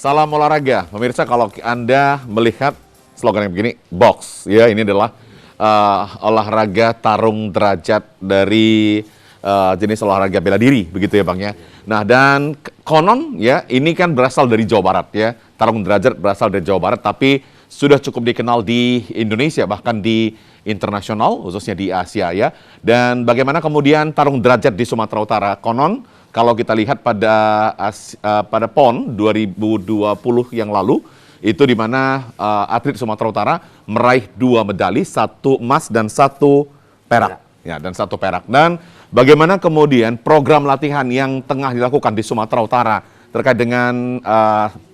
Salam olahraga. Pemirsa, kalau Anda melihat slogan yang begini, box, ya ini adalah olahraga tarung derajat dari jenis olahraga bela diri, begitu ya Bang ya. Nah, dan konon ya, ini kan berasal dari Jawa Barat ya. Tarung derajat berasal dari Jawa Barat, tapi sudah cukup dikenal di Indonesia, bahkan di internasional, khususnya di Asia ya. Dan bagaimana kemudian tarung derajat di Sumatera Utara? Konon, kalau kita lihat pada PON 2020 yang lalu, itu di mana atlet Sumatera Utara meraih 2 medali, 1 emas dan 1 perak. Ya, dan 1 perak. Dan bagaimana kemudian program latihan yang tengah dilakukan di Sumatera Utara terkait dengan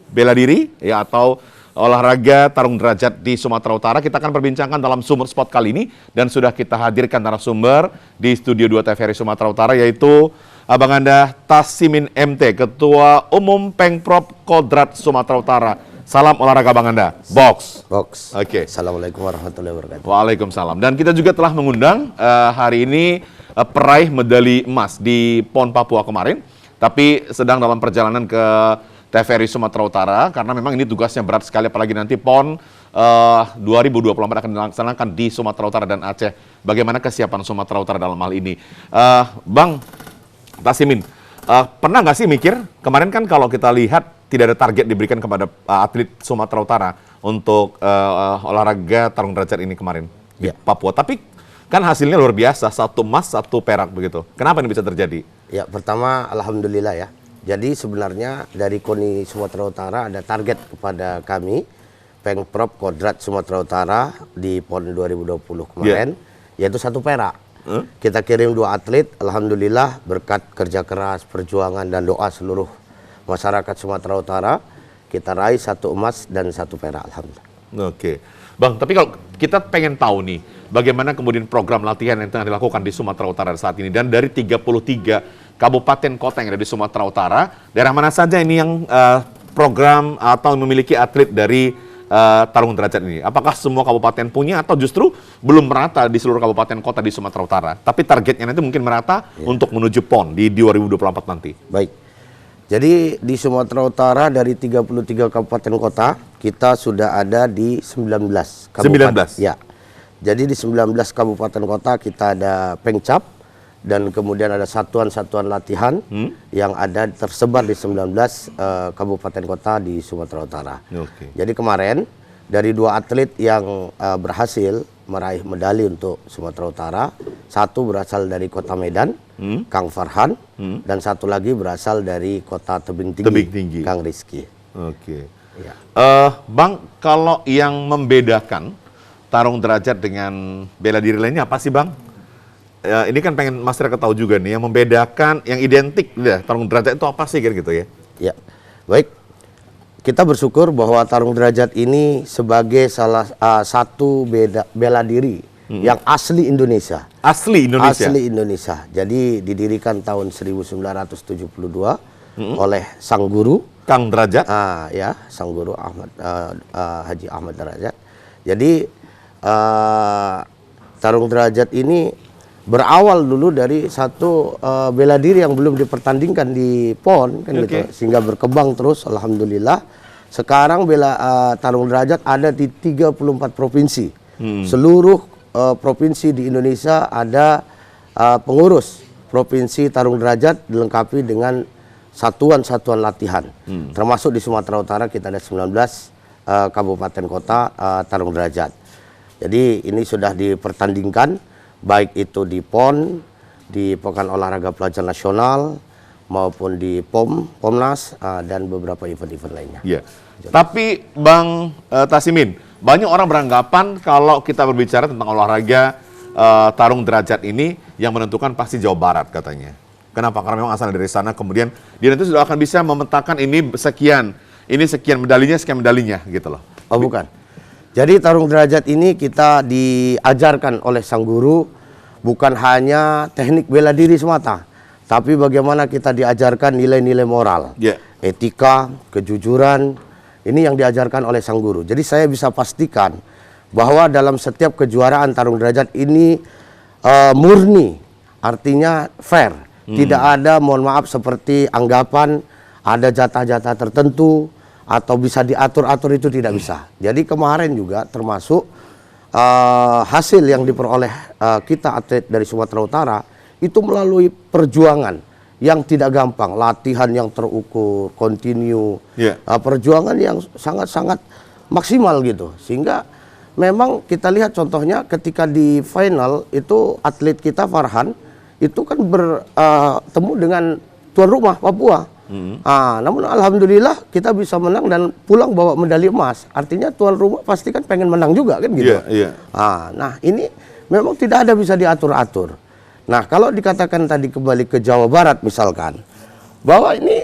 bela diri ya atau olahraga tarung derajat di Sumatera Utara, kita akan perbincangkan dalam Sumber Sport kali ini, dan sudah kita hadirkan narasumber di Studio 2 TVRI Sumatera Utara, yaitu Abang Anda Tasimin MT, Ketua Umum Pengprov Kodrat Sumatera Utara. Salam olahraga Bang Anda, box. Box. Oke. Assalamualaikum warahmatullahi wabarakatuh. Waalaikumsalam. Dan kita juga telah mengundang hari ini peraih medali emas di PON Papua kemarin, tapi sedang dalam perjalanan ke TVRI Sumatera Utara, karena memang ini tugasnya berat sekali, apalagi nanti PON 2024 akan dilaksanakan di Sumatera Utara dan Aceh. Bagaimana kesiapan Sumatera Utara dalam hal ini? Bang Tasimin, pernah nggak sih mikir, kemarin kan kalau kita lihat tidak ada target diberikan kepada atlet Sumatera Utara untuk olahraga tarung derajat ini kemarin di Papua, tapi kan hasilnya luar biasa, 1 emas, 1 perak begitu. Kenapa ini bisa terjadi? Ya, pertama alhamdulillah ya. Jadi sebenarnya dari KONI Sumatera Utara ada target kepada kami, Pengprov Kodrat Sumatera Utara di PON 2020 kemarin, yaitu 1 perak. Kita kirim 2 atlet, alhamdulillah berkat kerja keras, perjuangan dan doa seluruh masyarakat Sumatera Utara, kita raih 1 emas dan 1 perak, alhamdulillah. Oke. Bang, tapi kalau kita pengen tahu nih, bagaimana kemudian program latihan yang tengah dilakukan di Sumatera Utara saat ini, dan dari 33 kabupaten kota yang ada di Sumatera Utara, daerah mana saja ini yang program atau memiliki atlet dari tarung derajat ini? Apakah semua kabupaten punya atau justru belum merata di seluruh kabupaten kota di Sumatera Utara? Tapi targetnya nanti mungkin merata untuk menuju PON di 2024 nanti. Baik. Jadi di Sumatera Utara dari 33 kabupaten kota, kita sudah ada di 19 kabupaten. 19? Ya. Jadi di 19 kabupaten kota kita ada Pengcap, dan kemudian ada satuan-satuan latihan yang ada tersebar di 19 kabupaten kota di Sumatera Utara. Jadi kemarin dari 2 atlet yang berhasil meraih medali untuk Sumatera Utara, 1 berasal dari kota Medan, Kang Farhan, dan 1 lagi berasal dari kota Tebing Tinggi, Kang Rizky. Oke. Ya. Bang, kalau yang membedakan tarung derajat dengan bela diri lainnya apa sih Bang? Ini kan pengen masyarakat tahu juga nih, yang membedakan, yang identik ya, tarung derajat itu apa sih gitu ya? Ya, baik. Kita bersyukur bahwa tarung derajat ini sebagai salah satu bela diri yang asli Indonesia. Asli Indonesia? Asli Indonesia. Jadi didirikan tahun 1972 oleh sang guru. Kang Derajat? Ya, sang guru Haji Ahmad Derajat. Jadi tarung derajat ini berawal dulu dari satu bela diri yang belum dipertandingkan di PON kan gitu, sehingga berkembang terus, alhamdulillah. Sekarang tarung derajat ada di 34 provinsi. Seluruh provinsi di Indonesia ada pengurus provinsi tarung derajat, dilengkapi dengan satuan-satuan latihan. Termasuk di Sumatera Utara kita ada 19 kabupaten kota tarung derajat. Jadi ini sudah dipertandingkan, baik itu di PON, di Pekan Olahraga Pelajar Nasional, maupun di POMNAS, dan beberapa event-event lainnya. Iya. Tapi Bang Tasimin, banyak orang beranggapan kalau kita berbicara tentang olahraga tarung derajat ini, yang menentukan pasti Jawa Barat katanya. Kenapa? Karena memang asal dari sana, kemudian dia nanti sudah akan bisa memetakan ini sekian medalinya, sekian medalinya gitu loh. Oh bukan. Jadi tarung derajat ini kita diajarkan oleh sang guru bukan hanya teknik bela diri semata, tapi bagaimana kita diajarkan nilai-nilai moral, etika, kejujuran, ini yang diajarkan oleh sang guru. Jadi saya bisa pastikan bahwa dalam setiap kejuaraan tarung derajat ini murni, artinya fair. Tidak ada, mohon maaf, seperti anggapan ada jatah-jatah tertentu, atau bisa diatur-atur itu tidak bisa. Jadi kemarin juga termasuk hasil yang diperoleh kita atlet dari Sumatera Utara itu melalui perjuangan yang tidak gampang, latihan yang terukur, continue, perjuangan yang sangat-sangat maksimal gitu. Sehingga memang kita lihat contohnya ketika di final itu atlet kita Farhan itu kan bertemu dengan tuan rumah Papua. Namun alhamdulillah kita bisa menang dan pulang bawa medali emas. Artinya tuan rumah pasti kan pengen menang juga kan gitu. Nah ini memang tidak ada bisa diatur-atur. Nah kalau dikatakan tadi kembali ke Jawa Barat misalkan, bahwa ini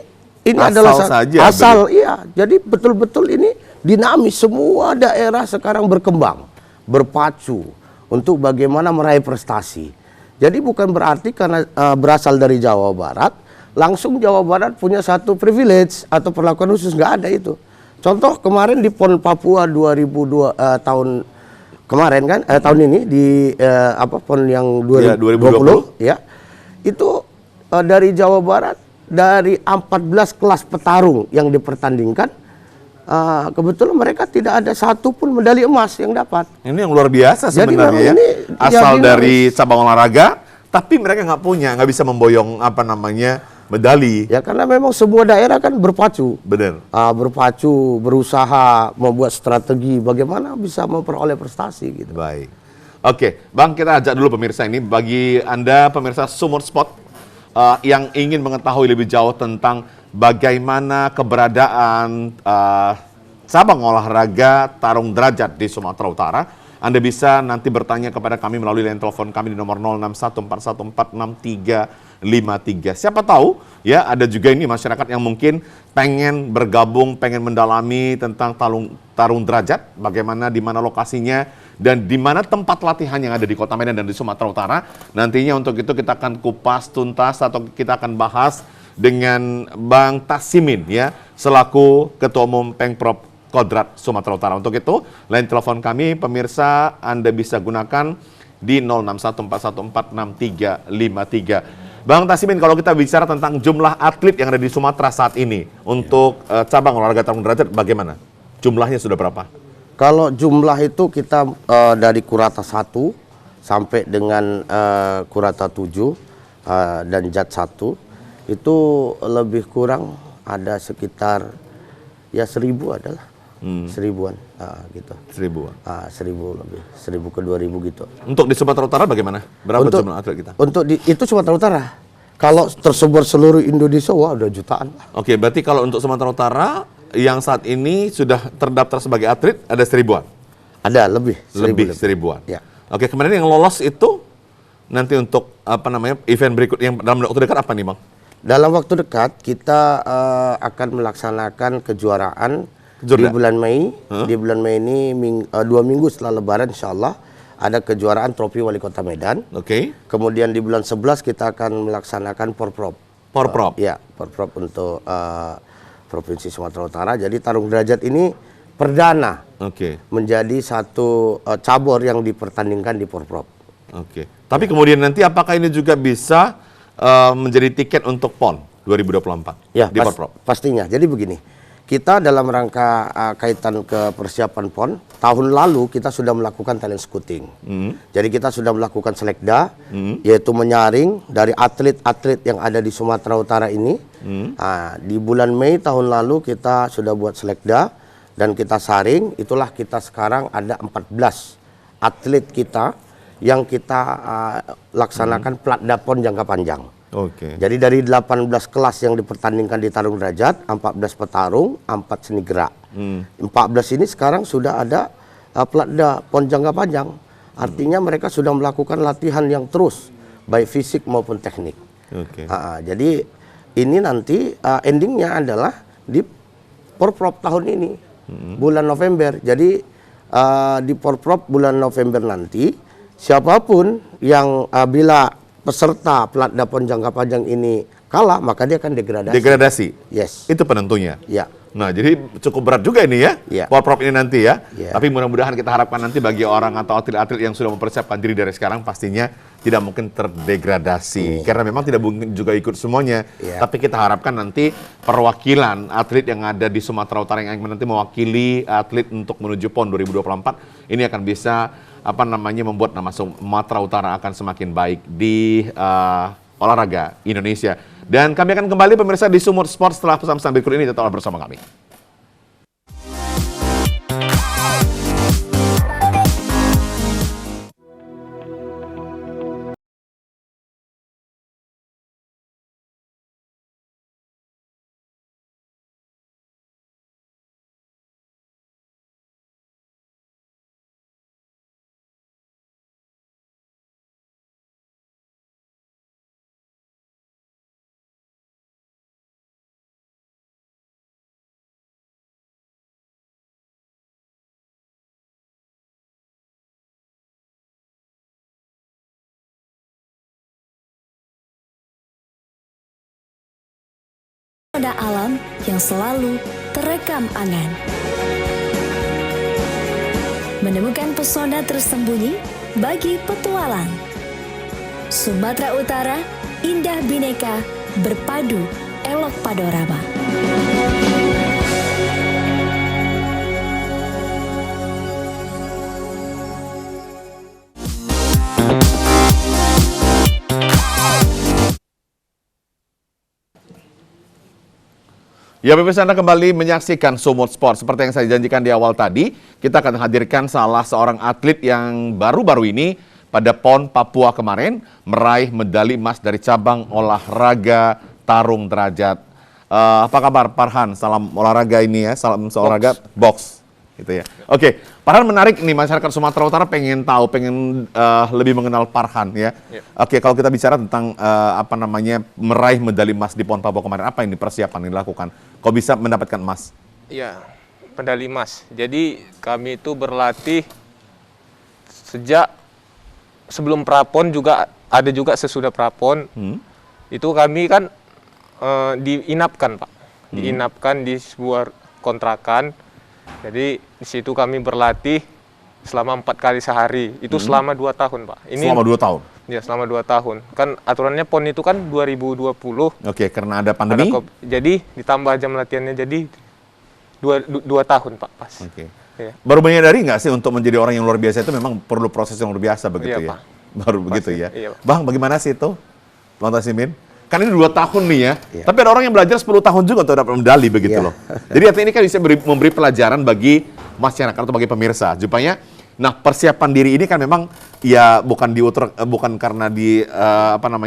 adalah asal, iya. Jadi betul-betul ini dinamis, semua daerah sekarang berkembang, berpacu untuk bagaimana meraih prestasi. Jadi bukan berarti karena berasal dari Jawa Barat langsung Jawa Barat punya satu privilege atau perlakuan khusus, nggak ada itu. Contoh kemarin di PON Papua 2002 tahun kemarin kan tahun ini di PON yang 2020 ya. Itu dari Jawa Barat dari 14 kelas petarung yang dipertandingkan kebetulan mereka tidak ada satupun medali emas yang dapat. Ini yang luar biasa sebenarnya ya. Asal dari cabang olahraga tapi mereka nggak bisa memboyong medali. Ya karena memang semua daerah kan berpacu. Benar. Berpacu, berusaha membuat strategi bagaimana bisa memperoleh prestasi gitu. Baik. Oke, Bang, kita ajak dulu pemirsa ini bagi Anda pemirsa Sumur Sport yang ingin mengetahui lebih jauh tentang bagaimana keberadaan cabang olahraga tarung derajat di Sumatera Utara. Anda bisa nanti bertanya kepada kami melalui line telepon kami di nomor 0614146353. Siapa tahu ya ada juga ini masyarakat yang mungkin pengen bergabung, pengen mendalami tentang tarung derajat, bagaimana di mana lokasinya dan di mana tempat latihan yang ada di Kota Medan dan di Sumatera Utara. Nantinya untuk itu kita akan kupas tuntas atau kita akan bahas dengan Bang Tasimin ya selaku Ketua Umum Pengprov Kodrat Sumatera Utara. Untuk itu, line telepon kami, pemirsa, Anda bisa gunakan di 0614146353. Bang Tasimin, kalau kita bicara tentang jumlah atlet yang ada di Sumatera saat ini, untuk cabang olahraga tarung derajat, bagaimana? Jumlahnya sudah berapa? Kalau jumlah itu kita dari Kurata 1 sampai dengan Kurata 7 dan Jat 1, itu lebih kurang ada sekitar ya 1000 adalah. 1000-an gitu. 1000-an. 1000 lebih, 1000 ke 2000 gitu. Untuk di Sumatera Utara bagaimana? Berapa jumlah atlet kita? Untuk itu Sumatera Utara. Kalau tersebar seluruh Indonesia, wah udah jutaan. Oke, berarti kalau untuk Sumatera Utara yang saat ini sudah terdaftar sebagai atlet ada 1000-an? Ada lebih. 1000-an. Ya. Oke, kemarin yang lolos itu nanti untuk event berikut yang dalam waktu dekat apa nih, Bang? Dalam waktu dekat kita akan melaksanakan kejuaraan di bulan Mei. Di bulan Mei ini 2 minggu setelah Lebaran insya Allah ada kejuaraan trofi Wali Kota Medan. Kemudian di bulan 11 kita akan melaksanakan Porprov. Ya, Porprov untuk Provinsi Sumatera Utara. Jadi tarung derajat ini perdana menjadi satu cabur yang dipertandingkan di Porprov. Tapi kemudian nanti apakah ini juga bisa menjadi tiket untuk PON 2024 ya, di Porprov? Pastinya. Jadi begini. Kita dalam rangka kaitan ke persiapan PON, tahun lalu kita sudah melakukan talent scouting. Jadi kita sudah melakukan selekda, yaitu menyaring dari atlet-atlet yang ada di Sumatera Utara ini. Di bulan Mei tahun lalu kita sudah buat selekda dan kita saring, itulah kita sekarang ada 14 atlet kita yang kita laksanakan platda PON jangka panjang. Jadi dari 18 kelas yang dipertandingkan di tarung derajat, 14 petarung, 4 seni gerak. 14 ini sekarang sudah ada platda PON jangka panjang. Artinya mereka sudah melakukan latihan yang terus, baik fisik maupun teknik. Jadi ini nanti endingnya adalah di Porprov tahun ini, bulan November. Jadi di Porprov bulan November nanti, siapapun yang bila peserta platda PON jangka panjang ini kalah, maka dia akan degradasi. Degradasi? Yes. Itu penentunya? Ya. Nah, jadi cukup berat juga ini ya, Iya. Porprov ini nanti ya. Iya. Tapi mudah-mudahan kita harapkan nanti bagi orang atau atlet-atlet yang sudah mempersiapkan diri dari sekarang pastinya tidak mungkin terdegradasi. Karena memang tidak mungkin juga ikut semuanya. Iya. Tapi kita harapkan nanti perwakilan atlet yang ada di Sumatera Utara yang nanti mewakili atlet untuk menuju PON 2024 ini akan bisa membuat nama Sumatera Utara akan semakin baik di olahraga Indonesia. Dan kami akan kembali pemirsa di Sumur Sport setelah pesan-pesan berikut ini, tetaplah bersama kami. Pesona alam yang selalu terekam angan. Menemukan pesona tersembunyi bagi petualang. Sumatera Utara, indah bineka, berpadu, elok panorama. Ya, pemirsa, Anda kembali menyaksikan Sumur Sport. Seperti yang saya janjikan di awal tadi, kita akan hadirkan salah seorang atlet yang baru-baru ini pada PON Papua kemarin meraih medali emas dari cabang olahraga tarung derajat. Apa kabar Farhan? Salam olahraga ini ya, salam olahraga box. Gitu ya. Oke, Farhan, menarik nih, masyarakat Sumatera Utara pengen tahu, pengen lebih mengenal Farhan ya. Oke, kalau kita bicara tentang meraih medali emas di PON Papua kemarin, apa ini persiapan yang dilakukan? Kok bisa mendapatkan emas? Iya, medali emas. Jadi kami itu berlatih sejak sebelum prapon, juga ada juga sesudah prapon. Itu kami kan diinapkan, Pak. Diinapkan di sebuah kontrakan. Jadi di situ kami berlatih selama 4 kali sehari. Itu selama 2 tahun, Pak. Ini Selama 2 tahun? Ya, selama 2 tahun. Kan aturannya PON itu kan 2020. Oke, karena ada pandemi? Jadi ditambah jam latihannya, jadi 2 tahun, Pak, pas. Oke. Ya. Baru menyadari nggak sih untuk menjadi orang yang luar biasa itu memang perlu proses yang luar biasa begitu Iya, ya? Pak. Baru begitu Pasti, ya? iya, Pak. Bang, bagaimana sih itu? Bang Tasimin? Kan ini 2 tahun nih ya, Iya. tapi ada orang yang belajar 10 tahun juga untuk dapat medali begitu Iya. loh. Jadi artinya ini kan bisa memberi pelajaran bagi masyarakat atau bagi pemirsa. Supaya, nah persiapan diri ini kan memang ya bukan karena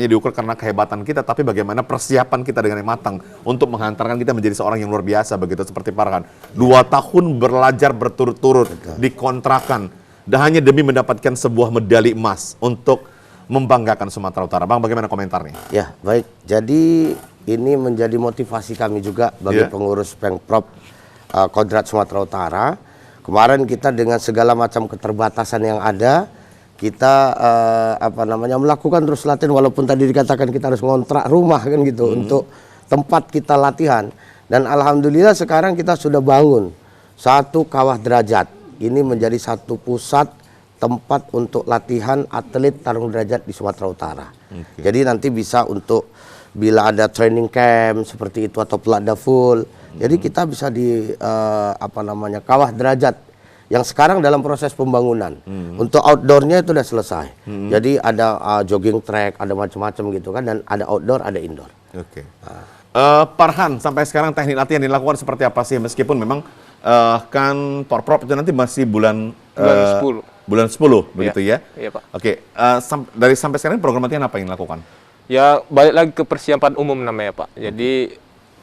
diukur karena kehebatan kita, tapi bagaimana persiapan kita dengan yang matang untuk menghantarkan kita menjadi seorang yang luar biasa begitu seperti Farhan. 2 tahun belajar berturut-turut dikontrakan dan hanya demi mendapatkan sebuah medali emas untuk membanggakan Sumatera Utara. Bang, bagaimana komentarnya? Ya, baik. Jadi ini menjadi motivasi kami juga bagi pengurus Pemprov Kodrat Sumatera Utara. Kemarin kita dengan segala macam keterbatasan yang ada, kita melakukan terus latihan, walaupun tadi dikatakan kita harus ngontrak rumah kan gitu untuk tempat kita latihan. Dan alhamdulillah sekarang kita sudah bangun satu kawah derajat. Ini menjadi satu pusat tempat untuk latihan atlet tarung derajat di Sumatera Utara. Jadi nanti bisa untuk bila ada training camp seperti itu atau pelada full. Jadi kita bisa di kawah derajat yang sekarang dalam proses pembangunan. Untuk outdoornya itu sudah selesai. Jadi ada jogging track, ada macam-macam gitu kan, dan ada outdoor, ada indoor. Oke. Farhan, sampai sekarang teknik latihan dilakukan seperti apa sih? Meskipun memang kan Porprov itu nanti masih bulan 10. Bulan 10 begitu ya? Iya, Pak. Oke, dari sampai sekarang program latihan apa yang dilakukan? Ya, balik lagi ke persiapan umum namanya, Pak. Jadi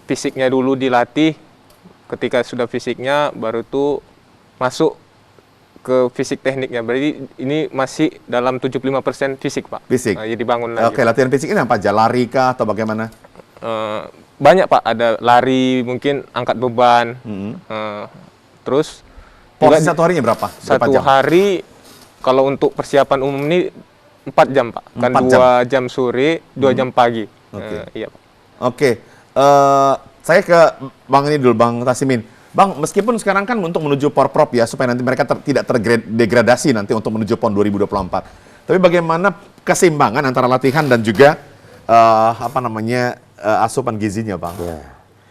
fisiknya dulu dilatih. Ketika sudah fisiknya, baru tuh masuk ke fisik tekniknya. Berarti ini masih dalam 75% fisik, Pak. Fisik? Nah, jadi bangun lagi. Oke, latihan fisik ini apa aja? Lari kah atau bagaimana? Banyak, Pak. Ada lari, mungkin angkat beban. Terus Porsi juga satu harinya berapa? Berapa satu jam? hari, kalau untuk persiapan umum ini 4 jam, Pak. Kan 4 2 jam sore, 2 jam pagi. Oke. Iya, Pak. Oke, saya ke Bang ini dulu, Bang Tasimin. Bang, meskipun sekarang kan untuk menuju Porprov ya, supaya nanti mereka tidak terdegradasi nanti untuk menuju PON 2024. Tapi bagaimana keseimbangan antara latihan dan juga asupan gizinya, Bang? Ya.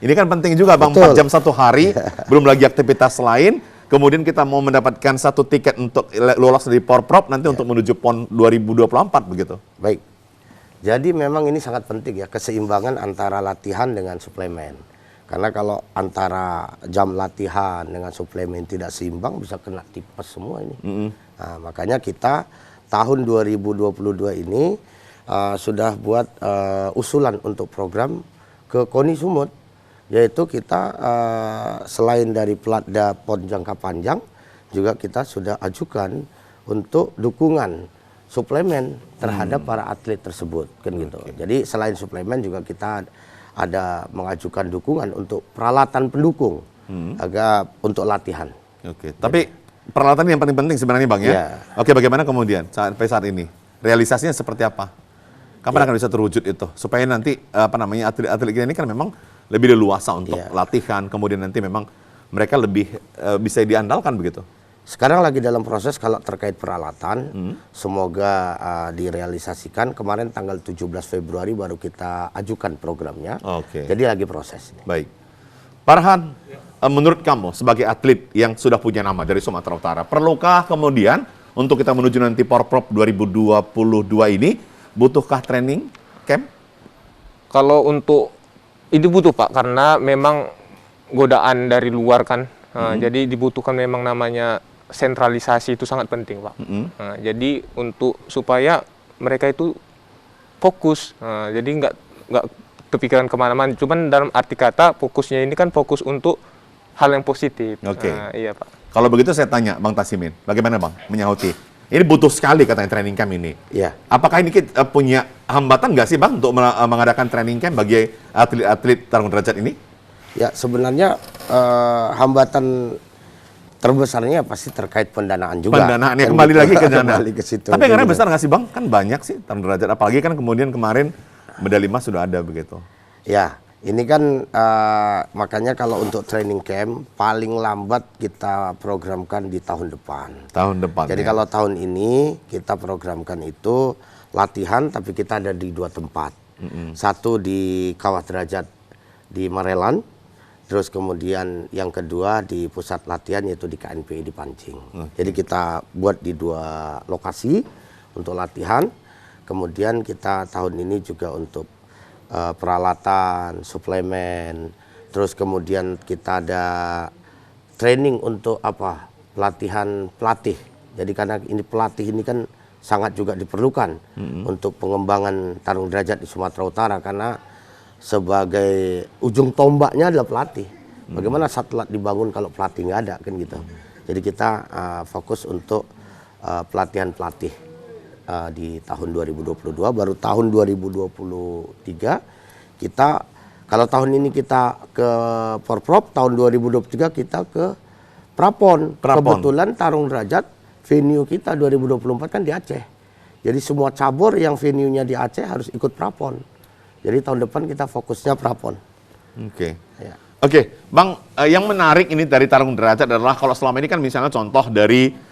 Ini kan penting juga, Bang. Betul. 4 jam 1 hari, belum lagi aktivitas lain. Kemudian kita mau mendapatkan 1 tiket untuk lolos dari Porprov nanti untuk menuju PON 2024 begitu. Baik. Jadi memang ini sangat penting ya, keseimbangan antara latihan dengan suplemen. Karena kalau antara jam latihan dengan suplemen tidak seimbang bisa kena tipes semua ini. Nah, makanya kita tahun 2022 ini sudah buat usulan untuk program ke KONI Sumut. Yaitu kita selain dari Platda PON jangka panjang, juga kita sudah ajukan untuk dukungan suplemen terhadap para atlet tersebut, kan gitu. Jadi selain suplemen juga kita ada mengajukan dukungan untuk peralatan pendukung agak untuk latihan. Oke. Tapi peralatan yang paling penting sebenarnya, Bang ya. Ya. Oke, bagaimana kemudian sampai saat ini realisasinya seperti apa? Kapan akan bisa terwujud itu supaya nanti atlet-atlet kita ini kan memang lebih leluasa untuk latihan, kemudian nanti memang mereka lebih bisa diandalkan begitu. Sekarang lagi dalam proses kalau terkait peralatan, semoga direalisasikan. Kemarin tanggal 17 Februari baru kita ajukan programnya. Oke. Jadi lagi proses. Baik. Farhan, menurut kamu sebagai atlet yang sudah punya nama dari Sumatera Utara, perlukah kemudian untuk kita menuju nanti Porprov 2022 ini, butuhkah training camp? Kalau untuk itu butuh Pak, karena memang godaan dari luar kan. Jadi dibutuhkan memang namanya sentralisasi itu sangat penting Pak. Nah, jadi untuk supaya mereka itu fokus, jadi nggak kepikiran kemana-mana. Cuman dalam arti kata fokusnya ini kan fokus untuk hal yang positif. Oke. Iya Pak. Kalau begitu saya tanya Bang Tasimin, bagaimana Bang menyauti? Ini butuh sekali katanya training camp ini. Ya. Apakah ini kita punya hambatan nggak sih Bang untuk mengadakan training camp bagi atlet-atlet tarung derajat ini? Ya sebenarnya hambatan terbesarnya pasti terkait pendanaan juga. Pendanaan ya, Kan kembali gitu. lagi ke dana. Kembali ke situ. Tapi anggarannya besar nggak sih Bang? Kan banyak sih tarung derajat. Apalagi kan kemudian kemarin medali emas sudah ada begitu. Ya, ini kan makanya kalau untuk training camp paling lambat kita programkan di tahun depan. Tahun depan. Jadi ya. kalau tahun ini kita programkan itu latihan, tapi kita ada di 2 tempat. Satu di Kawah Derajat di Marelan, terus kemudian yang kedua di pusat latihan yaitu di KNPI di Pancing. Jadi kita buat di 2 lokasi untuk latihan. Kemudian kita tahun ini juga untuk peralatan, suplemen, terus kemudian kita ada training untuk pelatihan pelatih. Jadi karena ini pelatih ini kan sangat juga diperlukan untuk pengembangan tarung derajat di Sumatera Utara, karena sebagai ujung tombaknya adalah pelatih. Bagaimana satelit dibangun kalau pelatih nggak ada, kan gitu. Jadi kita fokus untuk pelatihan-pelatih di tahun 2022, baru tahun 2023 kita, kalau tahun ini kita ke Porprov, tahun 2023 kita ke Prapon. Kebetulan tarung derajat venue kita 2024 kan di Aceh. Jadi semua cabur yang venue-nya di Aceh harus ikut Prapon. Jadi tahun depan kita fokusnya Prapon. Oke. Ya. Oke, Bang, yang menarik ini dari tarung derajat adalah kalau selama ini kan misalnya contoh dari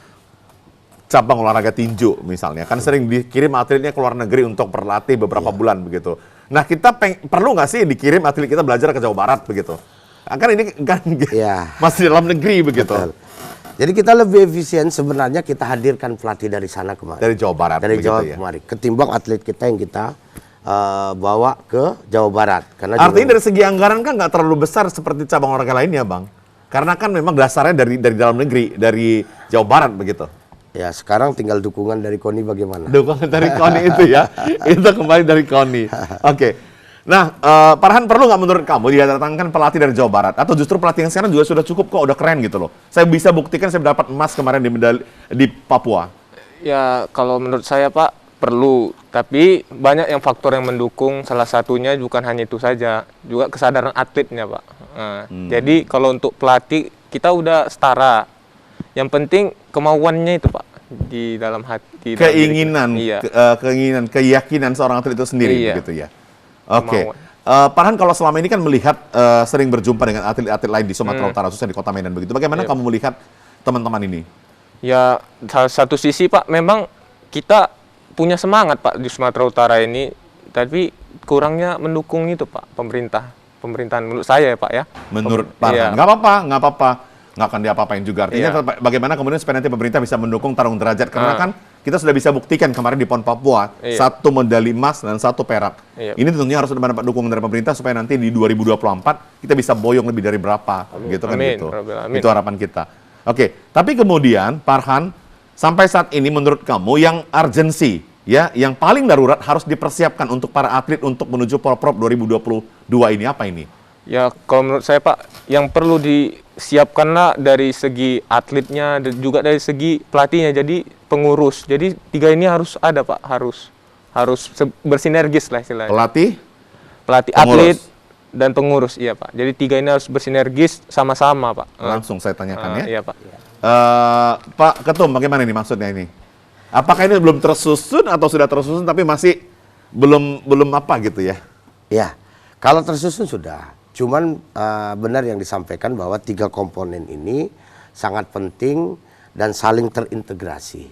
cabang olahraga tinju misalnya, kan sering dikirim atletnya ke luar negeri untuk berlatih beberapa bulan begitu. Nah, kita perlu nggak sih dikirim atlet kita belajar ke Jawa Barat begitu? Kan ini kan masih dalam negeri begitu. Betul. Jadi kita lebih efisien sebenarnya kita hadirkan pelatih dari sana kemari. Dari Jawa Barat. Dari Jawa kemari. Ketimbang atlet kita yang kita bawa ke Jawa Barat. Karena artinya dari segi anggaran kan nggak terlalu besar seperti cabang olahraga lainnya, Bang. Karena kan memang dasarnya dari dalam negeri, dari Jawa Barat begitu. Ya, sekarang tinggal dukungan dari KONI bagaimana? Dukungan dari KONI itu ya. Itu kembali dari KONI. Oke. Nah, Farhan, perlu nggak menurut kamu didatangkan pelatih dari Jawa Barat? Atau justru pelatih yang sekarang juga sudah cukup kok, udah keren gitu loh. Saya bisa buktikan saya dapat emas kemarin di Papua. Ya, kalau menurut saya Pak, perlu. Tapi banyak yang faktor yang mendukung, salah satunya bukan hanya itu saja, juga kesadaran atletnya Pak. Nah, jadi kalau untuk pelatih, kita udah setara. Yang penting kemauannya itu Pak, di dalam hati. Keinginan, iya. keinginan, keyakinan seorang atlet itu sendiri begitu ya. Oke. Farhan, kalau selama ini kan melihat sering berjumpa dengan atlet-atlet lain di Sumatera Utara, khususnya di Kota Medan begitu. Bagaimana kamu melihat teman-teman ini? Ya, salah satu sisi Pak, memang kita punya semangat Pak di Sumatera Utara ini, tapi kurangnya mendukung itu Pak, pemerintahan menurut saya ya Pak ya. Menurut Iya. Farhan, nggak apa-apa, nggak akan diapa-apain juga. Artinya bagaimana kemudian supaya nanti pemerintah bisa mendukung tarung derajat, karena kan kita sudah bisa buktikan kemarin di PON Papua, 1 medali emas dan 1 perak. Ini tentunya harus mendapat dukungan dari pemerintah supaya nanti di 2024 kita bisa boyong lebih dari berapa, gitu kan gitu. Itu harapan kita. Oke, tapi kemudian Farhan, sampai saat ini menurut kamu yang urgensi, ya, yang paling darurat harus dipersiapkan untuk para atlet untuk menuju Porprov 2022 ini apa ini? Ya, kalau menurut saya Pak, yang perlu disiapkanlah dari segi atletnya dan juga dari segi pelatihnya, jadi pengurus. Jadi 3 ini harus ada Pak, harus bersinergis lah istilahnya. Pelatih, atlet, dan pengurus, iya Pak. Jadi 3 ini harus bersinergis sama-sama Pak. Langsung saya tanyakan ya. Iya Pak. Pak Ketum, bagaimana ini maksudnya ini? Apakah ini belum tersusun atau sudah tersusun tapi masih belum apa gitu ya? Ya, kalau tersusun sudah. Cuman benar yang disampaikan bahwa 3 komponen ini sangat penting dan saling terintegrasi.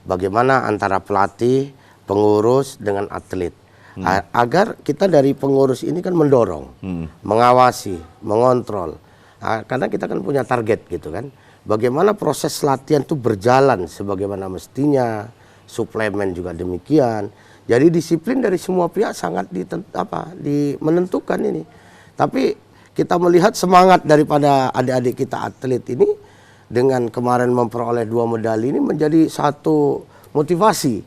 Bagaimana antara pelatih, pengurus dengan atlet. Agar kita dari pengurus ini kan mendorong, mengawasi, mengontrol. Karena kita kan punya target gitu kan. Bagaimana proses latihan itu berjalan sebagaimana mestinya, suplemen juga demikian. Jadi disiplin dari semua pihak sangat menentukan ini. Tapi kita melihat semangat daripada adik-adik kita atlet ini dengan kemarin memperoleh 2 medali ini menjadi satu motivasi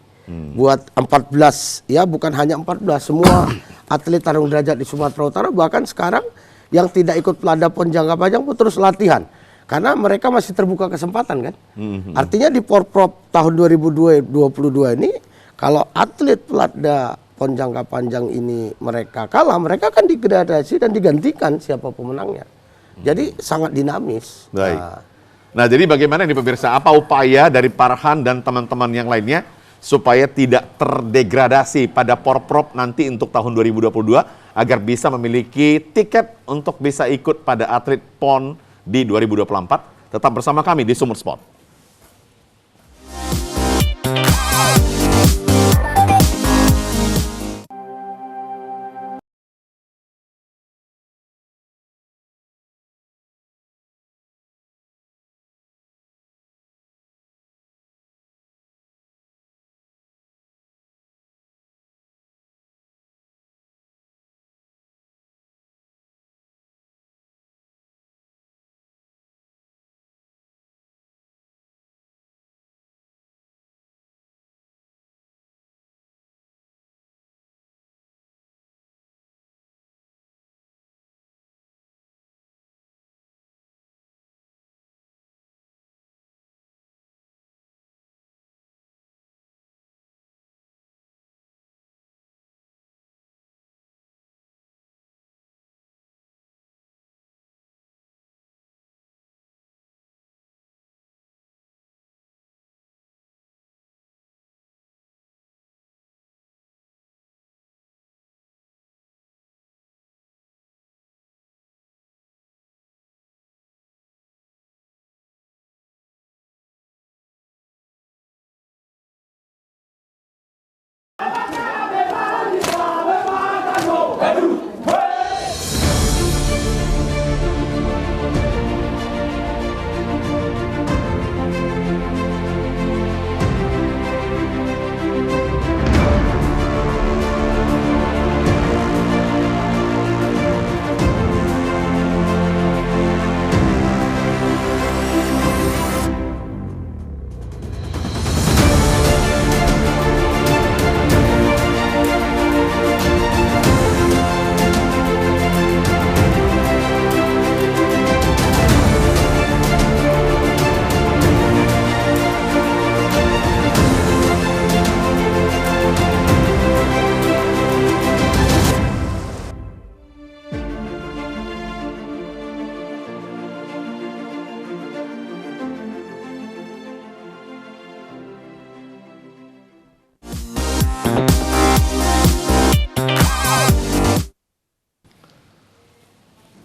buat 14, ya bukan hanya 14, semua atlet tarung derajat di Sumatera Utara, bahkan sekarang yang tidak ikut Pelada PON jangka panjang pun terus latihan. Karena mereka masih terbuka kesempatan kan. Artinya di Porprov tahun 2022 ini, kalau atlet Pelada PON jangka panjang ini mereka kalah, mereka akan digradasi dan digantikan siapa pemenangnya. Jadi sangat dinamis. Baik. Nah, jadi bagaimana ini pemirsa, apa upaya dari Farhan dan teman-teman yang lainnya supaya tidak terdegradasi pada Porprov nanti untuk tahun 2022 agar bisa memiliki tiket untuk bisa ikut pada atlet PON di 2024. Tetap bersama kami di Sumur Sport.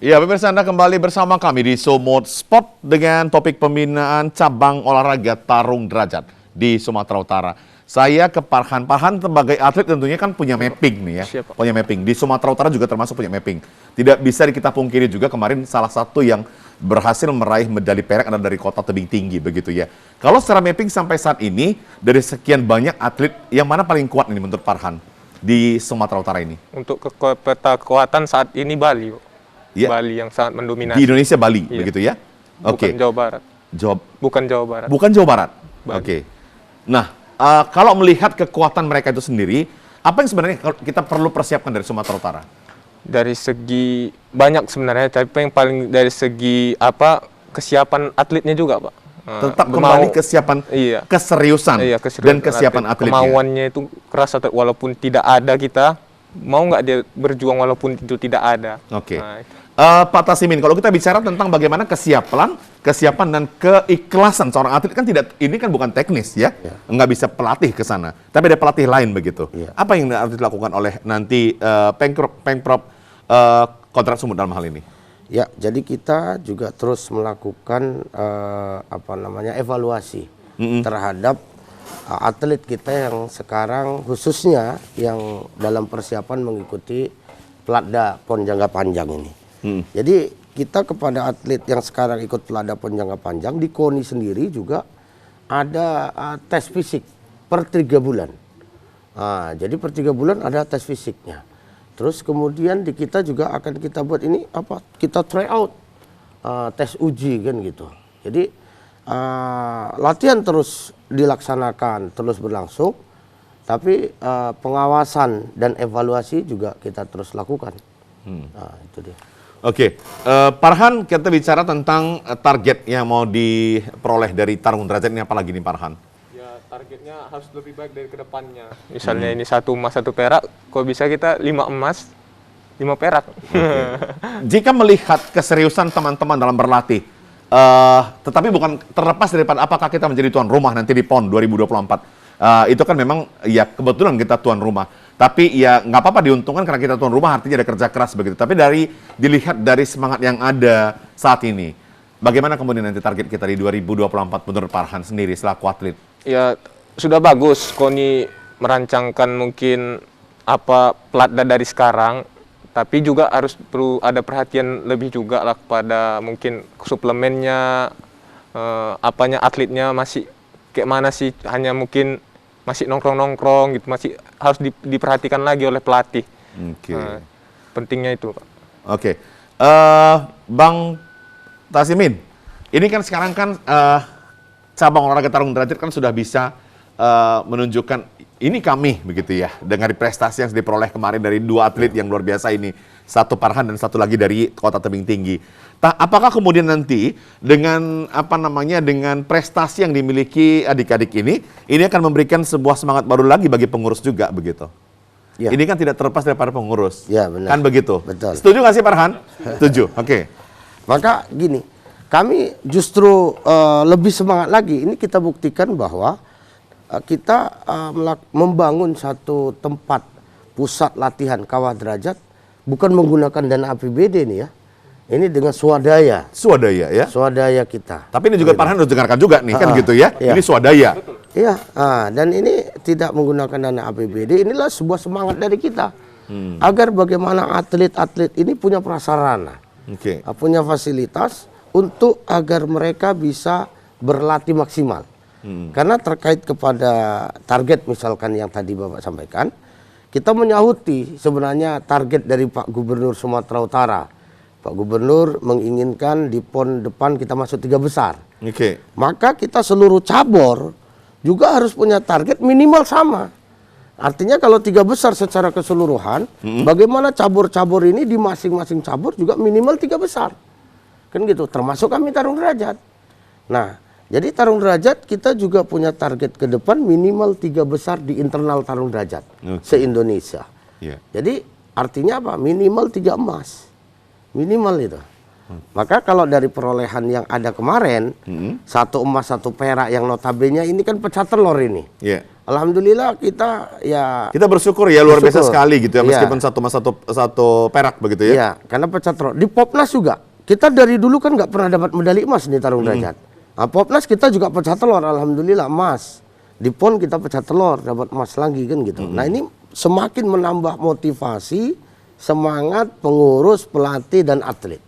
Ya, pemirsa, Anda kembali bersama kami di Sumut Sport dengan topik pembinaan cabang olahraga tarung derajat di Sumatera Utara. Saya ke Parhan. Parhan sebagai atlet tentunya kan punya mapping nih ya. Siap, Pak. Punya mapping. Di Sumatera Utara juga termasuk punya mapping. Tidak bisa kita pungkiri juga kemarin salah satu yang berhasil meraih medali perak adalah dari kota tebing tinggi begitu ya. Kalau secara mapping sampai saat ini dari sekian banyak atlet yang mana paling kuat ini menurut Parhan di Sumatera Utara ini? Untuk peta kekuatan saat ini Bali, Pak. Ya. Bali yang sangat mendominasi. Di Indonesia, Bali Iya. begitu ya? Oke. Bukan Jawa Barat. Bukan Jawa Barat. Bukan Jawa Barat. Bali. Oke. Nah, kalau melihat kekuatan mereka itu sendiri, apa yang sebenarnya kita perlu persiapkan dari Sumatera Utara? Dari segi banyak sebenarnya, tapi yang paling dari segi kesiapan atletnya juga, Pak. Tetap kembali kesiapan, Iya. keseriusan, Iya, dan kesiapan atletnya. Kemauannya itu keras, walaupun tidak ada kita, mau nggak dia berjuang walaupun itu tidak ada. Oke. Nah, itu. Pak Tasimin, kalau kita bicara tentang bagaimana kesiapan dan keikhlasan seorang atlet kan ini kan bukan teknis ya, nggak bisa pelatih ke sana, tapi ada pelatih lain begitu. Ya. Apa yang harus dilakukan oleh nanti Pengprov Kontras Sumut dalam hal ini? Ya, jadi kita juga terus melakukan evaluasi terhadap atlet kita yang sekarang khususnya yang dalam persiapan mengikuti Platda PON jangka panjang ini. Jadi kita kepada atlet yang sekarang ikut Platda PON jangka panjang di KONI sendiri juga ada tes fisik per 3 bulan. Jadi per 3 bulan ada tes fisiknya. Terus kemudian di kita juga akan kita buat ini kita try out tes uji kan gitu. Jadi latihan terus dilaksanakan, terus berlangsung, tapi pengawasan dan evaluasi juga kita terus lakukan. Itu dia. Oke, Parhan, kita bicara tentang target yang mau diperoleh dari tarung derajat ini apalagi nih Parhan? Ya, targetnya harus lebih baik dari kedepannya. Misalnya ini 1 emas 1 perak, kok bisa kita 5 emas 5 perak. Jika melihat keseriusan teman-teman dalam berlatih, tetapi bukan terlepas daripada apakah kita menjadi tuan rumah nanti di PON 2024. Itu kan memang ya kebetulan kita tuan rumah. Tapi ya nggak apa-apa diuntungkan karena kita tuan rumah, artinya ada kerja keras begitu. Tapi dilihat dari semangat yang ada saat ini, bagaimana kemudian nanti target kita di 2024 menurut Parhan sendiri selaku atlet? Ya, sudah bagus KONI merancangkan mungkin Platda dari sekarang, tapi juga perlu ada perhatian lebih juga lah kepada mungkin suplemennya, atletnya masih kayak mana sih, hanya mungkin masih nongkrong-nongkrong gitu, masih harus diperhatikan lagi oleh pelatih. Oke. Pentingnya itu, Pak. Oke. Bang Tasimin, ini kan sekarang kan cabang olahraga tarung derajat kan sudah bisa menunjukkan ini kami begitu ya, dengan prestasi yang diperoleh kemarin dari 2 atlet yang luar biasa ini, satu Parhan dan satu lagi dari kota tebing tinggi. Apakah kemudian nanti dengan dengan prestasi yang dimiliki adik-adik ini akan memberikan sebuah semangat baru lagi bagi pengurus juga begitu? Ya. Ini kan tidak terlepas daripada pengurus. Ya, benar. Kan begitu? Betul. Setuju nggak sih Parhan? Setuju. Oke. Maka gini, kami justru lebih semangat lagi. Ini kita buktikan bahwa kita membangun satu tempat pusat latihan kawah derajat bukan menggunakan dana APBD nih ya. Ini dengan swadaya. Swadaya ya. Swadaya kita. Tapi ini juga Parhan harus dengarkan juga nih kan gitu ya. Iya. Ini swadaya. Iya, dan ini tidak menggunakan dana APBD. Inilah sebuah semangat dari kita. Agar bagaimana atlet-atlet ini punya prasarana. Oke. Punya fasilitas untuk agar mereka bisa berlatih maksimal. Karena terkait kepada target misalkan yang tadi Bapak sampaikan, kita menyahuti sebenarnya target dari Pak Gubernur Sumatera Utara. Pak Gubernur menginginkan di PON depan kita masuk 3 besar. Oke. Maka kita seluruh cabur juga harus punya target minimal sama. Artinya kalau 3 besar secara keseluruhan, bagaimana cabur-cabur ini di masing-masing cabur juga minimal 3 besar. Kan gitu, termasuk kami tarung derajat. Nah, jadi tarung derajat kita juga punya target ke depan minimal 3 besar di internal tarung derajat se-Indonesia. Iya. Jadi artinya apa? Minimal 3 emas. Minimal itu. Maka kalau dari perolehan yang ada kemarin, 1 emas 1 perak yang notabene ini kan pecah telur ini. Iya. Alhamdulillah kita Kita bersyukur ya, luar biasa Bersyukur. sekali gitu ya, Iya. meskipun 1 emas 1 perak begitu ya. Iya, karena pecah telur. Di Popnas juga, kita dari dulu kan nggak pernah dapat medali emas di tarung derajat. Nah, Popnas kita juga pecah telur, alhamdulillah emas. Di PON kita pecah telur, dapat emas lagi kan gitu. Nah ini semakin menambah motivasi, semangat pengurus, pelatih dan atlet.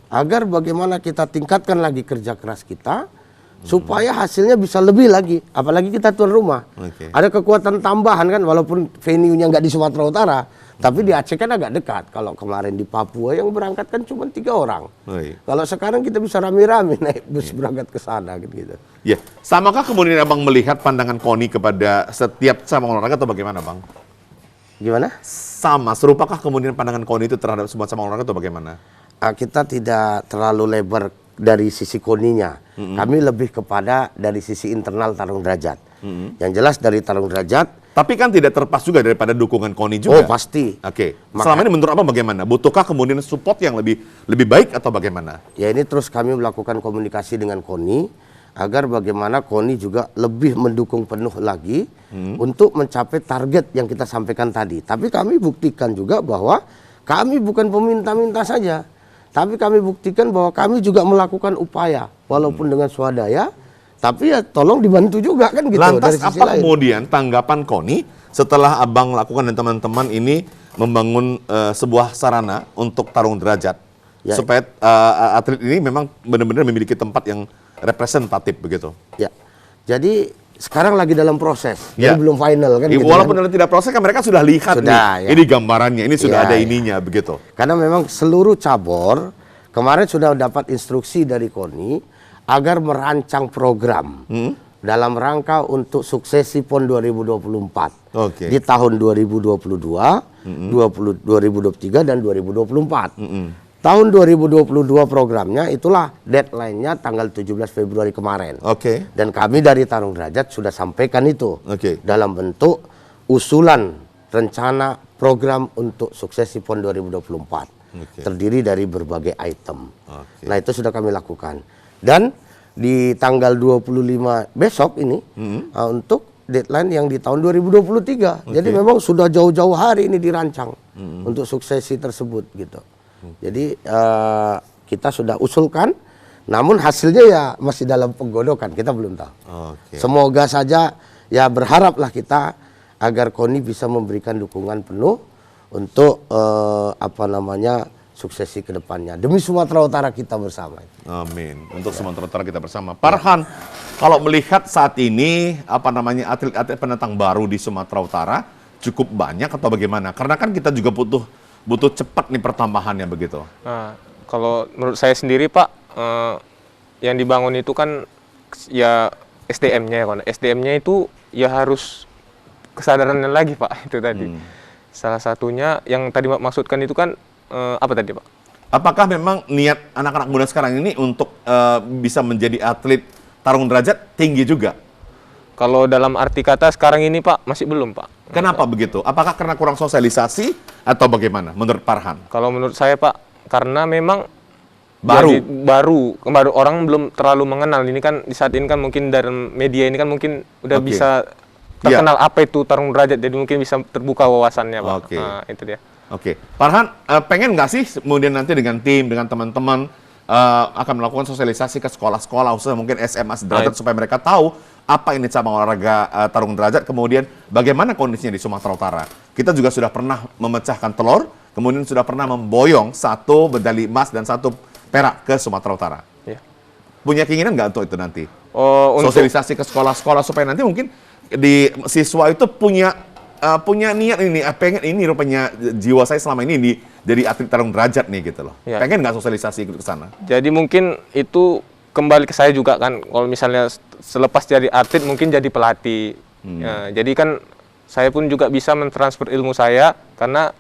Agar bagaimana kita tingkatkan lagi kerja keras kita, supaya hasilnya bisa lebih lagi. Apalagi kita tuan rumah. Oke. Ada kekuatan tambahan kan, walaupun venue-nya nggak di Sumatera Utara, tapi di Aceh kan agak dekat. Kalau kemarin di Papua yang berangkat kan cuma 3 orang. Baik. Kalau sekarang kita bisa rame-rame naik bus berangkat ke sana gitu. Ya, samakah kemudian Abang melihat pandangan KONI kepada setiap cabang olahraga atau bagaimana, Bang? Gimana? Sama, serupakah kemudian pandangan KONI itu terhadap semua cabang olahraga atau bagaimana? Kita tidak terlalu lebar dari sisi KONI-nya. Kami lebih kepada dari sisi internal tarung derajat. Yang jelas dari tarung derajat. Tapi kan tidak terlepas juga daripada dukungan KONI juga. Oh pasti. Oke. Selama ini menurut Abang bagaimana? Butuhkah kemudian support yang lebih baik atau bagaimana? Ya ini terus kami melakukan komunikasi dengan KONI agar bagaimana KONI juga lebih mendukung penuh lagi untuk mencapai target yang kita sampaikan tadi. Tapi kami buktikan juga bahwa kami bukan peminta-minta saja, tapi kami buktikan bahwa kami juga melakukan upaya walaupun dengan swadaya. Tapi ya tolong dibantu juga kan gitu. Lantas dari sisi apa lain. kemudian tanggapan KONI setelah Abang lakukan dan teman-teman ini membangun sebuah sarana untuk tarung derajat Ya. supaya atlet ini memang benar-benar memiliki tempat yang representatif begitu? Ya, jadi sekarang lagi dalam proses, Ya. jadi belum final kan. Ya, gitu walaupun kan. ada tidak proses kan mereka sudah lihat Sudah, nih, ya. ini gambarannya, ini sudah Ya, ada ya. ininya begitu. Karena memang seluruh cabur kemarin sudah dapat instruksi dari KONI agar merancang program dalam rangka untuk suksesi PON 2024 Oke. di tahun 2022, 2023 dan 2024. Tahun 2022 programnya itulah deadline-nya tanggal 17 Februari kemarin. Oke. Dan kami dari Tarung Derajat sudah sampaikan itu Oke. dalam bentuk usulan rencana program untuk suksesi PON 2024. Oke. Terdiri dari berbagai item. Oke. Nah itu sudah kami lakukan. Dan di tanggal 25 besok ini untuk deadline yang di tahun 2023. Jadi memang sudah jauh-jauh hari ini dirancang untuk suksesi tersebut gitu. Jadi kita sudah usulkan, namun hasilnya ya masih dalam penggodokan, kita belum tahu. Oke. Semoga saja ya berharaplah kita agar KONI bisa memberikan dukungan penuh untuk suksesi ke depannya demi Sumatera Utara kita bersama. Amin. Untuk Sumatera Utara kita bersama. Farhan, kalau melihat saat ini atlet-atlet pendatang baru di Sumatera Utara cukup banyak atau bagaimana? Karena kan kita juga butuh cepat nih pertambahannya begitu. Nah, kalau menurut saya sendiri Pak, yang dibangun itu kan ya SDM-nya ya kan. SDM-nya itu ya harus kesadarannya lagi Pak, itu tadi. Salah satunya yang tadi maksudkan itu kan apa tadi Pak? Apakah memang niat anak-anak muda sekarang ini untuk bisa menjadi atlet tarung derajat tinggi juga? Kalau dalam arti kata sekarang ini Pak, masih belum Pak. Kenapa begitu? Apakah karena kurang sosialisasi atau bagaimana menurut Farhan? Kalau menurut saya Pak, karena memang Baru. baru orang belum terlalu mengenal. Ini kan di saat ini kan mungkin dari media ini kan mungkin udah Oke. bisa terkenal apa itu tarung derajat, jadi mungkin bisa terbuka wawasannya Pak. Oke. Nah, itu dia. Oke, Farhan, pengen nggak sih kemudian nanti dengan tim, dengan teman-teman akan melakukan sosialisasi ke sekolah-sekolah, khususnya mungkin SMA sederajat, supaya mereka tahu apa ini cabang olahraga tarung derajat, kemudian bagaimana kondisinya di Sumatera Utara. Kita juga sudah pernah memecahkan telur, kemudian sudah pernah memboyong 1 medali emas dan 1 perak ke Sumatera Utara. Ya. Punya keinginan nggak untuk itu nanti? Untuk Sosialisasi ke sekolah-sekolah supaya nanti mungkin di siswa itu punya niat ini, pengen ini rupanya jiwa saya selama ini jadi atlet tarung derajat nih gitu loh. Ya. Pengen nggak sosialisasi ke sana? Jadi mungkin itu kembali ke saya juga kan, kalau misalnya selepas jadi atlet mungkin jadi pelatih. Ya, jadi kan saya pun juga bisa mentransfer ilmu saya karena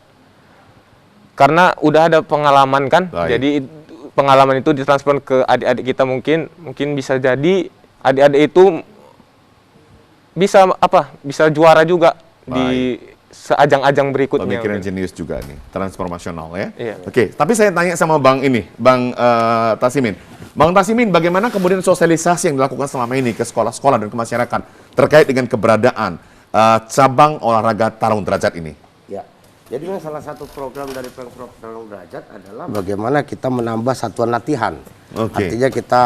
udah ada pengalaman kan. Baik. Jadi pengalaman itu ditransfer ke adik-adik kita, mungkin bisa jadi adik-adik itu bisa juara juga di seajang-ajang berikutnya. Pemikiran jenius juga nih, transformasional ya. Iya. Oke, tapi saya tanya sama Bang Tasimin. Bang Tasimin, bagaimana kemudian sosialisasi yang dilakukan selama ini ke sekolah-sekolah dan ke masyarakat terkait dengan keberadaan cabang olahraga tarung derajat ini? Ya, jadi salah satu program dari Pemprov Tarung Derajat adalah bagaimana kita menambah satuan latihan. Oke. Artinya kita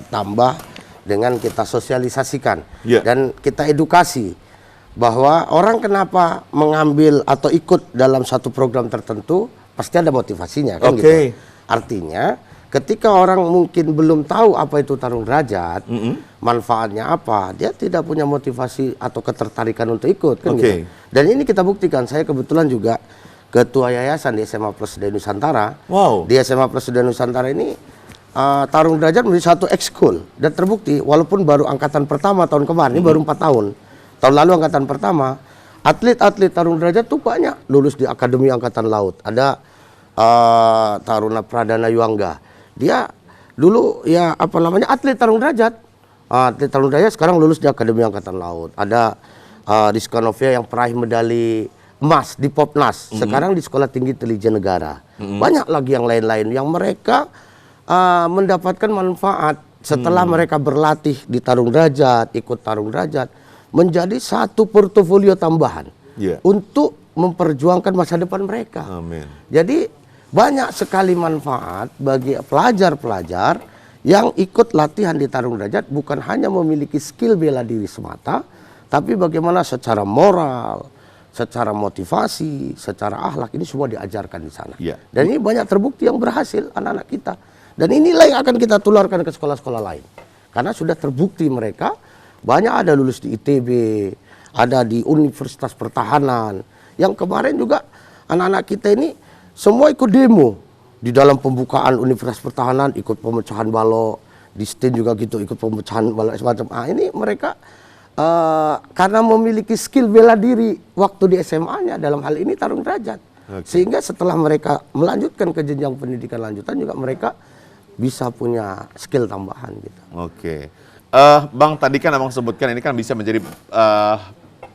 tambah dengan kita sosialisasikan Ya. dan kita edukasi bahwa orang kenapa mengambil atau ikut dalam satu program tertentu pasti ada motivasinya kan Oke. gitu. Artinya ketika orang mungkin belum tahu apa itu tarung derajat, manfaatnya apa, dia tidak punya motivasi atau ketertarikan untuk ikut kan Oke. gitu. Dan ini kita buktikan, saya kebetulan juga ketua yayasan di SMA Presiden Nusantara. Wow. Di SMA Presiden Nusantara ini tarung derajat menjadi satu ekskul dan terbukti walaupun baru angkatan pertama tahun kemarin, ini baru 4 tahun. Tahun lalu angkatan pertama, atlet-atlet tarung derajat tuh banyak lulus di Akademi Angkatan Laut. Ada Taruna Pradana Yuangga. Dia dulu ya atlet tarung derajat. Atlet tarung derajat sekarang lulus di Akademi Angkatan Laut. Ada Rizka Novia yang peraih medali emas di Popnas. Sekarang di Sekolah Tinggi Intelijen Negara. Banyak lagi yang lain-lain yang mereka mendapatkan manfaat setelah mereka berlatih di tarung derajat, ikut tarung derajat, menjadi satu portofolio tambahan untuk memperjuangkan masa depan mereka. Amin. Jadi banyak sekali manfaat bagi pelajar-pelajar yang ikut latihan di tarung derajat, bukan hanya memiliki skill bela diri semata, tapi bagaimana secara moral, secara motivasi, secara akhlak ini semua diajarkan di sana. Ya. Dan ini banyak terbukti yang berhasil anak-anak kita. Dan inilah yang akan kita tularkan ke sekolah-sekolah lain. Karena sudah terbukti mereka banyak ada lulus di ITB, ada di Universitas Pertahanan. Yang kemarin juga anak-anak kita ini semua ikut demo. Di dalam pembukaan Universitas Pertahanan ikut pemecahan balok, di STIN juga gitu ikut pemecahan balok semacam. Ini mereka karena memiliki skill bela diri waktu di SMA-nya dalam hal ini tarung derajat. Sehingga setelah mereka melanjutkan ke jenjang pendidikan lanjutan juga mereka bisa punya skill tambahan gitu. Oke. Bang, tadi kan abang sebutkan ini kan bisa menjadi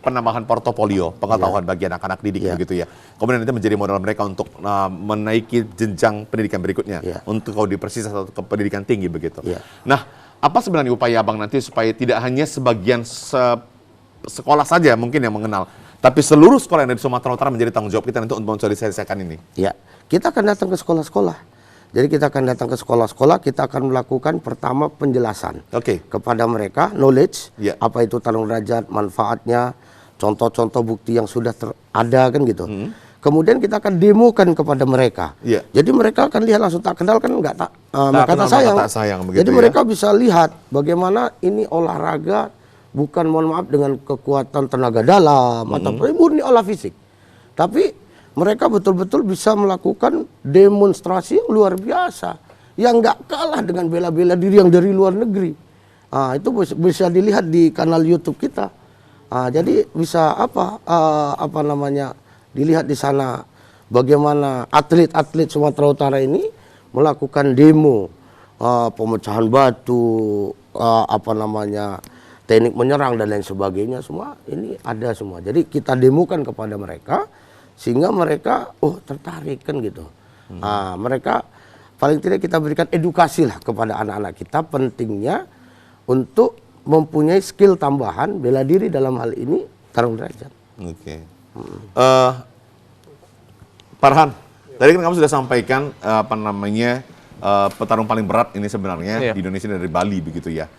penambahan portofolio pengetahuan bagi anak-anak didik begitu ya. Kemudian itu menjadi modal mereka untuk menaiki jenjang pendidikan berikutnya untuk kalau di persis atau ke pendidikan tinggi begitu. Nah, apa sebenarnya upaya abang nanti supaya tidak hanya sebagian sekolah saja mungkin yang mengenal, tapi seluruh sekolah yang ada di Sumatera Utara menjadi tanggung jawab kita untuk mensosialisasikan ini? Ya, kita akan datang ke sekolah-sekolah. Jadi kita akan datang ke sekolah-sekolah, kita akan melakukan pertama penjelasan kepada mereka, knowledge, apa itu tarung derajat, manfaatnya, contoh-contoh bukti yang sudah ada kan gitu. Kemudian kita akan demokan kepada mereka. Jadi mereka akan lihat langsung, tak kenal kan enggak kata sayang. Jadi mereka bisa lihat bagaimana ini olahraga bukan mohon maaf dengan kekuatan tenaga dalam atau murni olah fisik. Tapi mereka betul-betul bisa melakukan demonstrasi yang luar biasa, yang nggak kalah dengan bela-bela diri yang dari luar negeri. Itu bisa dilihat di kanal YouTube kita. Jadi bisa dilihat di sana bagaimana atlet-atlet Sumatera Utara ini melakukan demo, pemecahan batu, teknik menyerang dan lain sebagainya, semua ini ada semua. Jadi kita demokan kepada mereka sehingga mereka tertarik kan gitu. Mereka paling tidak kita berikan edukasi lah kepada anak-anak kita pentingnya untuk mempunyai skill tambahan bela diri dalam hal ini tarung derajat. Farhan, tadi kan kamu sudah sampaikan petarung paling berat ini sebenarnya di Indonesia dari Bali begitu ya.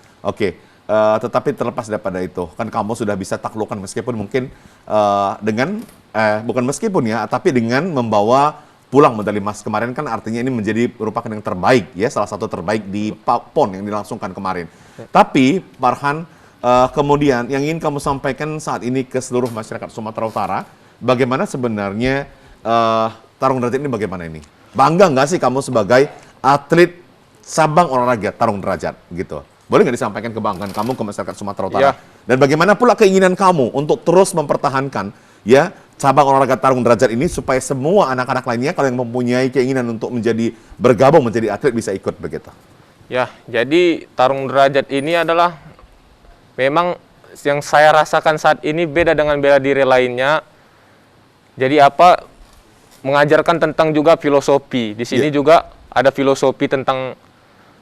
Tetapi terlepas daripada itu, kan kamu sudah bisa taklukkan meskipun mungkin dengan bukan meskipun ya, tapi dengan membawa pulang medali emas kemarin kan artinya ini menjadi merupakan yang terbaik ya, salah satu terbaik di PON yang dilangsungkan kemarin. Tapi Farhan, kemudian yang ingin kamu sampaikan saat ini ke seluruh masyarakat Sumatera Utara, bagaimana sebenarnya tarung derajat ini bagaimana ini? Bangga nggak sih kamu sebagai atlet cabang olahraga tarung derajat gitu? Boleh nggak disampaikan kebanggaan kamu ke masyarakat Sumatera Utara? Dan bagaimana pula keinginan kamu untuk terus mempertahankan ya cabang olahraga tarung derajat ini supaya semua anak-anak lainnya kalau yang mempunyai keinginan untuk bergabung menjadi atlet bisa ikut begitu? Ya, jadi tarung derajat ini adalah memang yang saya rasakan saat ini beda dengan bela diri lainnya. Jadi apa, mengajarkan tentang juga filosofi. Di sini juga ada filosofi tentang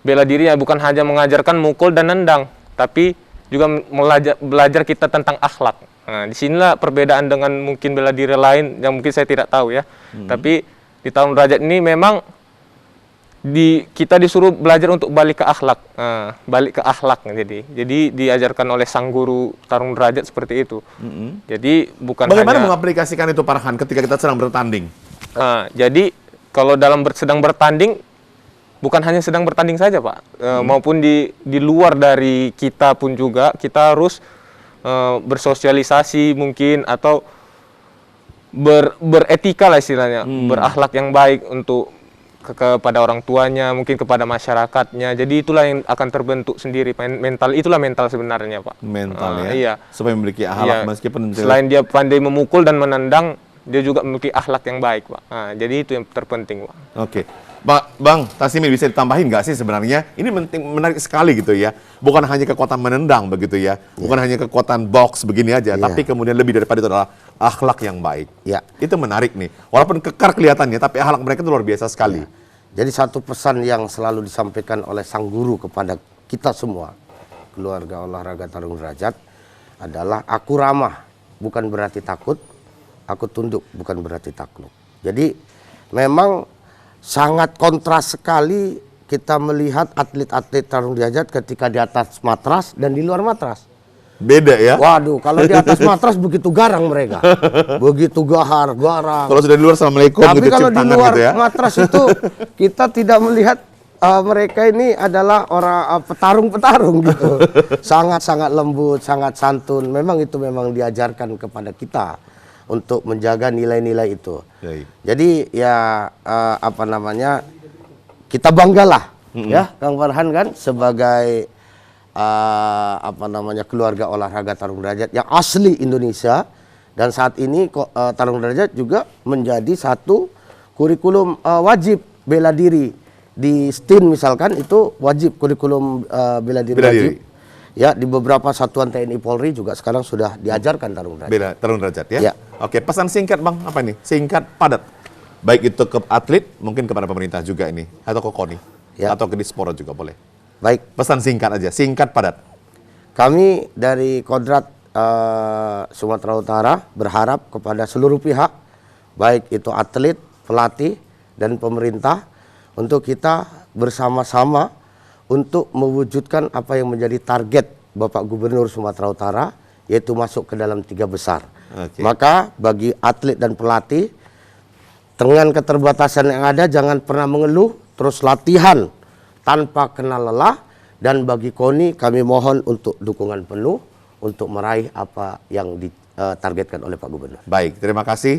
bela diri, ya bukan hanya mengajarkan mukul dan nendang, tapi juga belajar kita tentang akhlak. Nah, disinilah perbedaan dengan mungkin bela diri lain yang mungkin saya tidak tahu ya. Tapi di Tarung Derajat ini memang kita disuruh belajar untuk balik ke akhlak, balik ke akhlak. Jadi diajarkan oleh sang guru Tarung Derajat seperti itu. Jadi bukan Bagaimana hanya mengaplikasikan itu Farhan ketika kita sedang bertanding? jadi kalau dalam sedang bertanding, bukan hanya sedang bertanding saja Pak, maupun di luar dari kita pun juga kita harus bersosialisasi mungkin, atau beretika lah istilahnya, berakhlak yang baik untuk kepada orang tuanya, mungkin kepada masyarakatnya. Jadi itulah yang akan terbentuk sendiri mental. Itulah mental sebenarnya Pak. Mental ya. Iya. Supaya memiliki akhlak Iya. meskipun Selain dia pandai memukul dan menendang, dia juga memiliki akhlak yang baik Pak. Jadi itu yang terpenting Pak. Oke. Bang Tasimin, bisa ditambahin nggak sih sebenarnya? Ini menarik sekali gitu ya. Bukan hanya kekuatan menendang begitu ya. Bukan hanya kekuatan box begini aja. Tapi kemudian lebih daripada itu adalah akhlak yang baik. Ya. Itu menarik nih. Walaupun kekar kelihatannya, tapi akhlak mereka itu luar biasa sekali. Jadi satu pesan yang selalu disampaikan oleh sang guru kepada kita semua, keluarga olahraga Tarung Derajat, adalah aku ramah, bukan berarti takut, aku tunduk, bukan berarti takluk. Jadi memang sangat kontras sekali kita melihat atlet-atlet Tarung Derajat ketika di atas matras dan di luar matras. Beda ya. Waduh, kalau di atas matras begitu garang mereka. Begitu garang. Kalau sudah di luar, assalamualaikum Tapi gitu, kalau cium di tangan luar gitu ya. matras itu kita tidak melihat mereka ini adalah orang petarung-petarung gitu. Sangat-sangat lembut, sangat santun. Memang itu memang diajarkan kepada kita untuk menjaga nilai-nilai itu. Baik. Jadi ya kita banggalah ya Kang Farhan kan sebagai keluarga olahraga Tarung Derajat yang asli Indonesia, dan saat ini Tarung Derajat juga menjadi satu kurikulum wajib bela diri di STIN misalkan, itu wajib kurikulum bela diri wajib. Ya, di beberapa satuan TNI Polri juga sekarang sudah diajarkan Tarung Derajat. Tarung Derajat ya? Ya. Oke, pesan singkat Bang, apa nih? Singkat, padat. Baik itu ke atlet, mungkin kepada pemerintah juga ini, atau ke KONI, atau ke Dispora juga boleh. Baik, Pesan singkat aja, singkat, padat. kami dari Kodrat Sumatera Utara berharap kepada seluruh pihak, baik itu atlet, pelatih, dan pemerintah, untuk kita bersama-sama untuk mewujudkan apa yang menjadi target Bapak Gubernur Sumatera Utara, yaitu masuk ke dalam 3 besar. Maka bagi atlet dan pelatih, dengan keterbatasan yang ada, jangan pernah mengeluh, terus latihan tanpa kenal lelah. Dan bagi KONI, kami mohon untuk dukungan penuh untuk meraih apa yang ditargetkan oleh Pak Gubernur. Baik, terima kasih.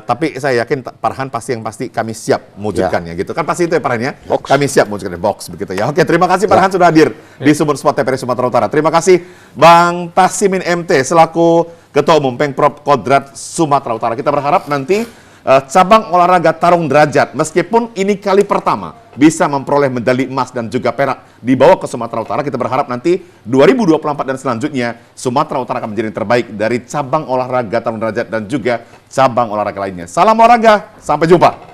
Tapi saya yakin Farhan pasti kami siap mewujudkannya gitu. Kan pasti itu ya Farhan ya? Kami siap mewujudkannya, box begitu ya. Oke, terima kasih Farhan sudah hadir di Sumber Sport TVRI Sumatera Utara. Terima kasih Bang Tasimin MT selaku Ketua Umum Pengprov Kodrat Sumatera Utara. Kita berharap nanti cabang olahraga Tarung Derajat, meskipun ini kali pertama bisa memperoleh medali emas dan juga perak dibawa ke Sumatera Utara, kita berharap nanti 2024 dan selanjutnya Sumatera Utara akan menjadi yang terbaik dari cabang olahraga Tarung Derajat dan juga cabang olahraga lainnya. Salam olahraga, sampai jumpa.